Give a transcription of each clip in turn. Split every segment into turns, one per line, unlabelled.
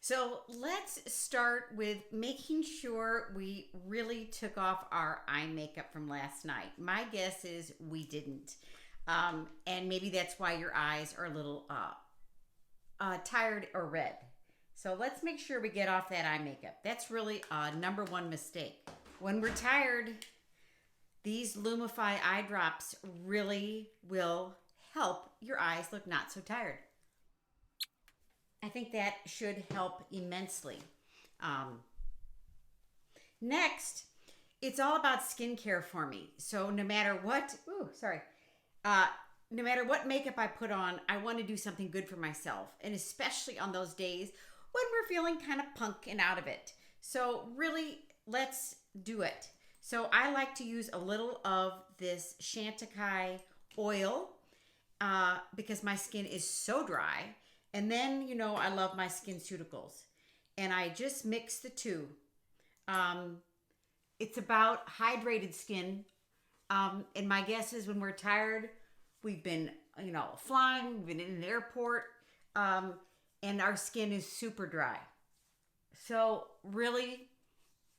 So let's start with making sure we really took off our eye makeup from last night. My guess is we didn't. And maybe that's why your eyes are a little tired or red. So let's make sure we get off that eye makeup. That's really a number one mistake. When we're tired, these Lumify eye drops really will help your eyes look not so tired. I think that should help immensely. Um, Next, it's all about skincare for me. So no matter what, uh, no matter what makeup I put on, I want to do something good for myself, and especially on those days when we're feeling kind of punk and out of it. So really, let's do it. So I like to use a little of this Chantecaille oil because my skin is so dry. And then, I love my SkinCeuticals. And I just mix the two. Um, it's about hydrated skin. And my guess is when we're tired, we've been, flying, we've been in an airport, and our skin is super dry. So really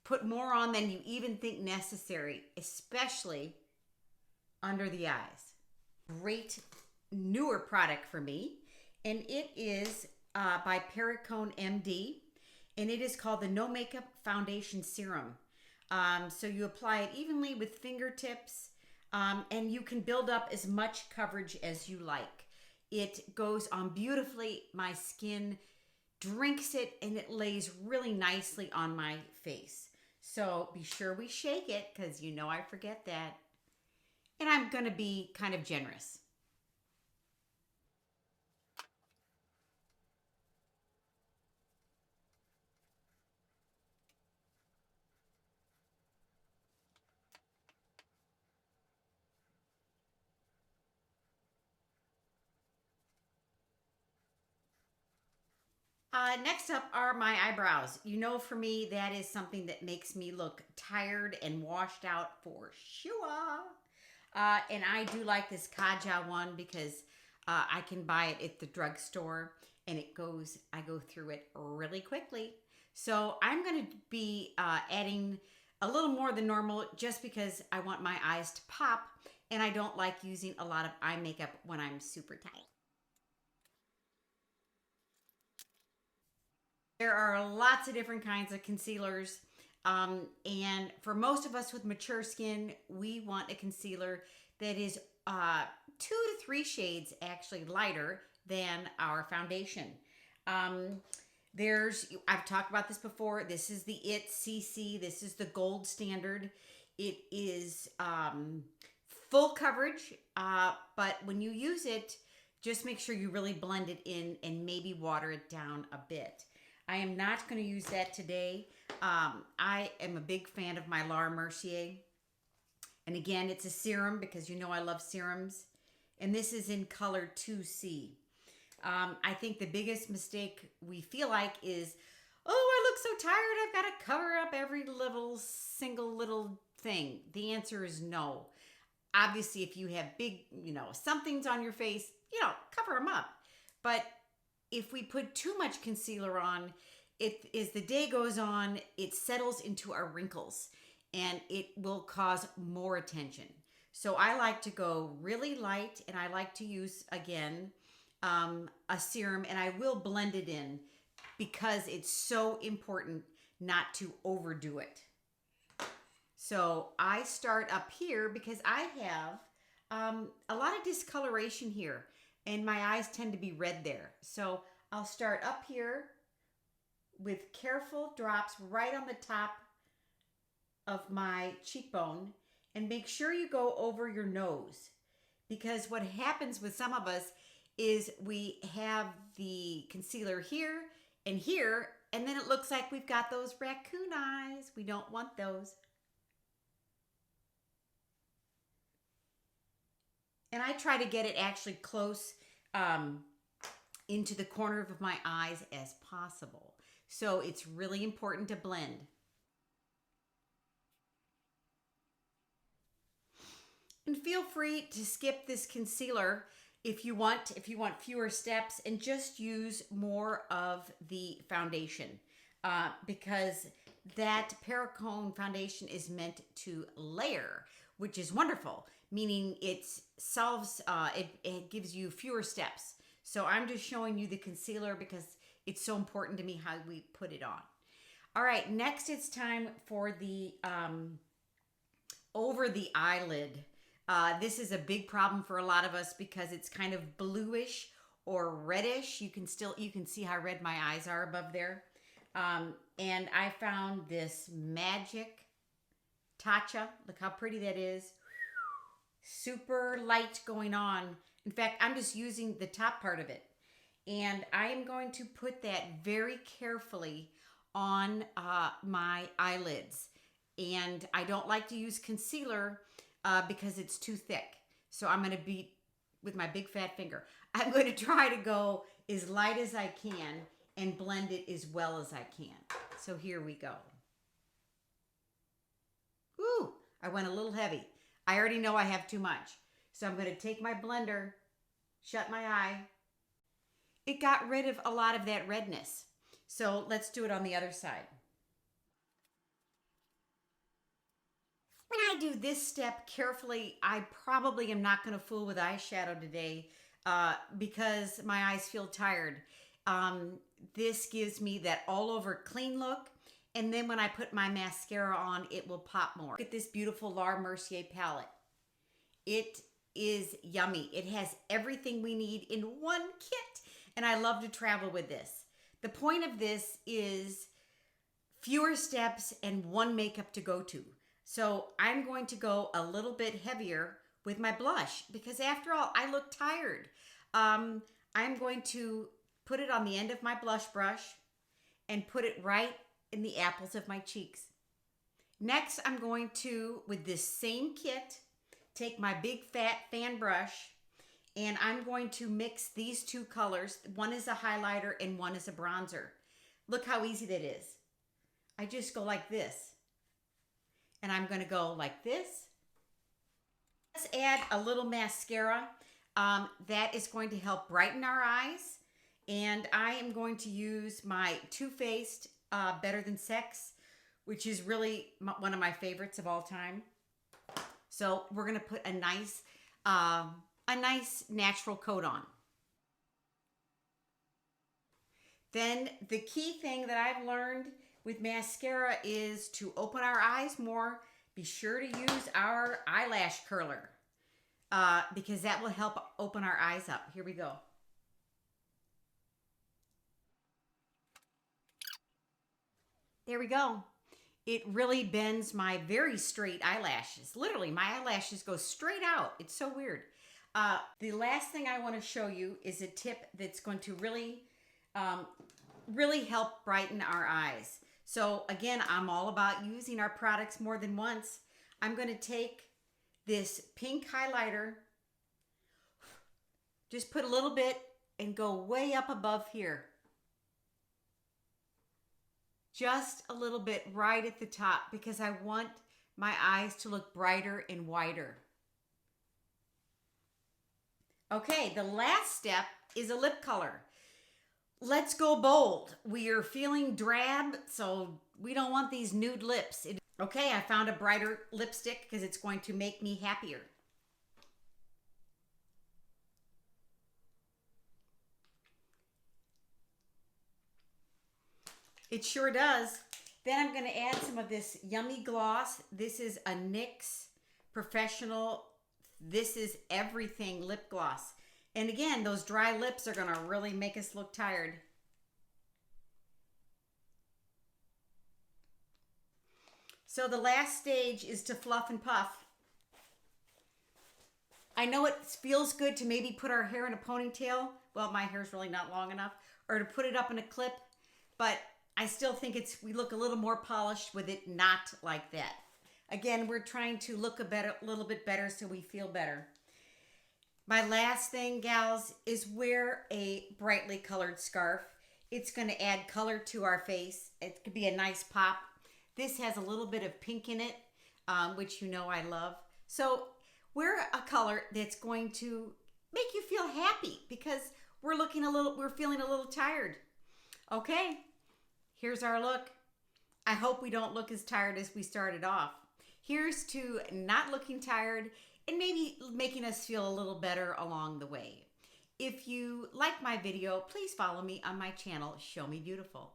put more on than you even think necessary, especially under the eyes. Great newer product for me, and it is by Perricone MD, and it is called the No Makeup Foundation Serum. So you apply it evenly with fingertips, and you can build up as much coverage as you like. It goes on beautifully. My skin drinks it, and it lays really nicely on my face. So be sure we shake it, because I forget that. And I'm going to be kind of generous. Next up are my eyebrows. For me, that is something that makes me look tired and washed out for sure. And I do like this Kaja one because I can buy it at the drugstore, and I go through it really quickly. So I'm going to be adding a little more than normal just because I want my eyes to pop, and I don't like using a lot of eye makeup when I'm super tired. There are lots of different kinds of concealers. And for most of us with mature skin, we want a concealer that is 2 to 3 shades actually lighter than our foundation. Um, I've talked about this before. This is the IT CC. This is the gold standard. It is full coverage, but when you use it, just make sure you really blend it in and maybe water it down a bit. I am not going to use that today. I am a big fan of my Laura Mercier. And again, it's a serum because I love serums. And this is in color 2C. I think the biggest mistake we feel like is, oh, I look so tired, I've got to cover up every single little thing. The answer is no. Obviously, if you have big, somethings on your face, cover them up. But if we put too much concealer on, as the day goes on, it settles into our wrinkles and it will cause more attention. So I like to go really light, and I like to use, again, a serum, and I will blend it in because it's so important not to overdo it. So I start up here because I have a lot of discoloration here, and my eyes tend to be red there. So I'll start up here with careful drops right on the top of my cheekbone, and make sure you go over your nose, because what happens with some of us is we have the concealer here, and then it looks like we've got those raccoon eyes. We don't want those. And I try to get it actually close into the corner of my eyes as possible. So it's really important to blend. And feel free to skip this concealer if you want fewer steps, and just use more of the foundation, because that Paracone foundation is meant to layer, which is wonderful, meaning it gives you fewer steps. So I'm just showing you the concealer because it's so important to me how we put it on. All right, next it's time for the over the eyelid. This is a big problem for a lot of us because it's kind of bluish or reddish. You can see how red my eyes are above there. And I found this magic Tatcha. Look how pretty that is. Super light going on. In fact, I'm just using the top part of it. And I am going to put that very carefully on my eyelids. And I don't like to use concealer because it's too thick. So I'm going to beat with my big fat finger. I'm going to try to go as light as I can and blend it as well as I can. So here we go. Ooh, I went a little heavy. I already know I have too much. So I'm going to take my blender, shut my eye. It got rid of a lot of that redness. So let's do it on the other side. When I do this step carefully, I probably am not going to fool with eyeshadow today because my eyes feel tired. This gives me that all over clean look. And then when I put my mascara on, it will pop more. Look at this beautiful Laura Mercier palette. It is yummy. It has everything we need in one kit. And I love to travel with this. The point of this is fewer steps and one makeup to go to. So I'm going to go a little bit heavier with my blush because after all, I look tired. I'm going to put it on the end of my blush brush and put it right in the apples of my cheeks. Next, I'm going to, with this same kit, take my big fat fan brush and I'm going to mix these two colors. One is a highlighter and one is a bronzer. Look how easy that is. I just go like this. And I'm going to go like this. Let's add a little mascara. That is going to help brighten our eyes. And I am going to use my Too Faced Better Than Sex, which is really one of my favorites of all time. So we're going to put a nice natural coat on. Then the key thing that I've learned with mascara is to open our eyes more. Be sure to use our eyelash curler because that will help open our eyes up. Here we go. There we go. It really bends my very straight eyelashes. Literally, my eyelashes go straight out. It's so weird. The last thing I want to show you is a tip that's going to really help brighten our eyes. So again, I'm all about using our products more than once. I'm going to take this pink highlighter, just put a little bit and go way up above here. Just a little bit right at the top because I want my eyes to look brighter and wider. Okay, the last step is a lip color. Let's go bold. We are feeling drab, so we don't want these nude lips. Okay, I found a brighter lipstick because it's going to make me happier. It sure does. Then I'm going to add some of this yummy gloss. This is a NYX Professional This Is Everything lip gloss. And again, those dry lips are going to really make us look tired. So the last stage is to fluff and puff. I know it feels good to maybe put our hair in a ponytail. Well, my hair's really not long enough. Or to put it up in a clip. But I still think we look a little more polished with it not like that. Again, we're trying to look a little bit better so we feel better. My last thing, gals, is wear a brightly colored scarf. It's going to add color to our face. It could be a nice pop. This has a little bit of pink in it, which you know I love. So wear a color that's going to make you feel happy because we're feeling a little tired. Okay, here's our look. I hope we don't look as tired as we started off. Here's to not looking tired and maybe making us feel a little better along the way. If you like my video, please follow me on my channel, Show Me Beautiful.